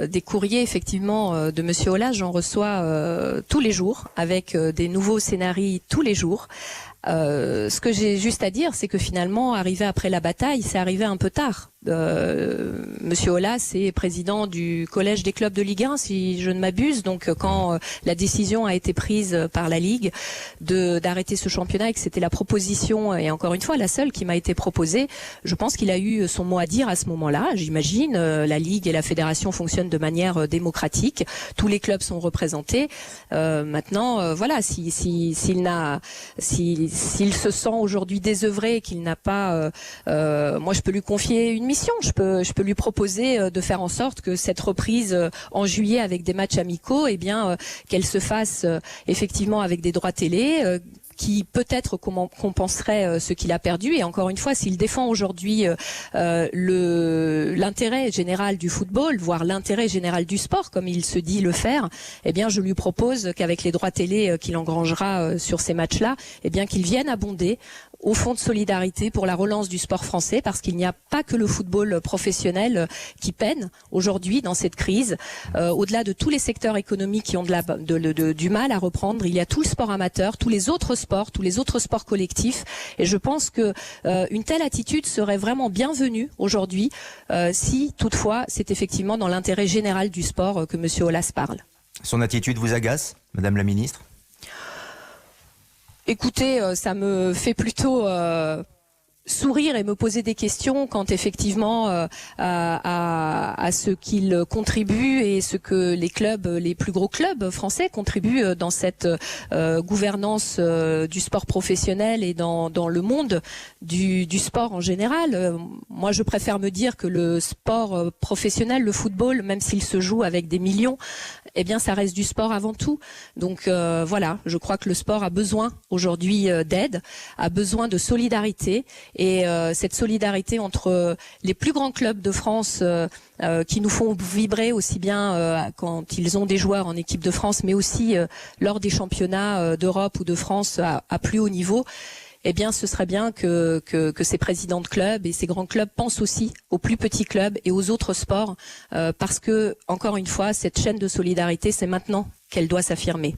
des courriers effectivement de Monsieur Aulas, j'en reçois tous les jours avec des nouveaux scénarios tous les jours. Ce que j'ai juste à dire, c'est que finalement, arrivé après la bataille, c'est arrivé un peu tard. Monsieur Aulas est président du collège des clubs de Ligue 1, si je ne m'abuse. Donc, quand la décision a été prise par la Ligue d'arrêter ce championnat et que c'était la proposition, et encore une fois la seule qui m'a été proposée, je pense qu'il a eu son mot à dire à ce moment-là. J'imagine, la Ligue et la Fédération fonctionnent de manière démocratique. Tous les clubs sont représentés. Maintenant, voilà, s'il se sent aujourd'hui désœuvré et qu'il n'a pas, moi je peux lui confier une mission. Je peux lui proposer de faire en sorte que cette reprise en juillet avec des matchs amicaux, eh bien, qu'elle se fasse effectivement avec des droits télé. Qui peut-être compenserait ce qu'il a perdu. Et encore une fois, s'il défend aujourd'hui l'intérêt général du football, voire l'intérêt général du sport, comme il se dit le faire, eh bien, je lui propose qu'avec les droits télé qu'il engrangera sur ces matchs-là, eh bien, qu'il vienne abonder au fonds de solidarité pour la relance du sport français, parce qu'il n'y a pas que le football professionnel qui peine aujourd'hui dans cette crise. Au-delà de tous les secteurs économiques qui ont du mal à reprendre, il y a tout le sport amateur, tous les autres sports collectifs. Et je pense que une telle attitude serait vraiment bienvenue aujourd'hui, si toutefois c'est effectivement dans l'intérêt général du sport que M. Aulas parle. Son attitude vous agace, Madame la Ministre ? Écoutez, ça me fait plutôt sourire et me poser des questions quand effectivement à ce qu'il contribue et ce que les clubs, les plus gros clubs français contribuent dans cette gouvernance du sport professionnel et dans le monde du sport en général. Moi, je préfère me dire que le sport professionnel, le football, même s'il se joue avec des millions, eh bien, ça reste du sport avant tout. Donc voilà, je crois que le sport a besoin aujourd'hui d'aide, a besoin de solidarité. Et cette solidarité entre les plus grands clubs de France qui nous font vibrer aussi bien quand ils ont des joueurs en équipe de France, mais aussi lors des championnats d'Europe ou de France à plus haut niveau, eh bien, ce serait bien que ces présidents de clubs et ces grands clubs pensent aussi aux plus petits clubs et aux autres sports, parce que, encore une fois, cette chaîne de solidarité, c'est maintenant qu'elle doit s'affirmer.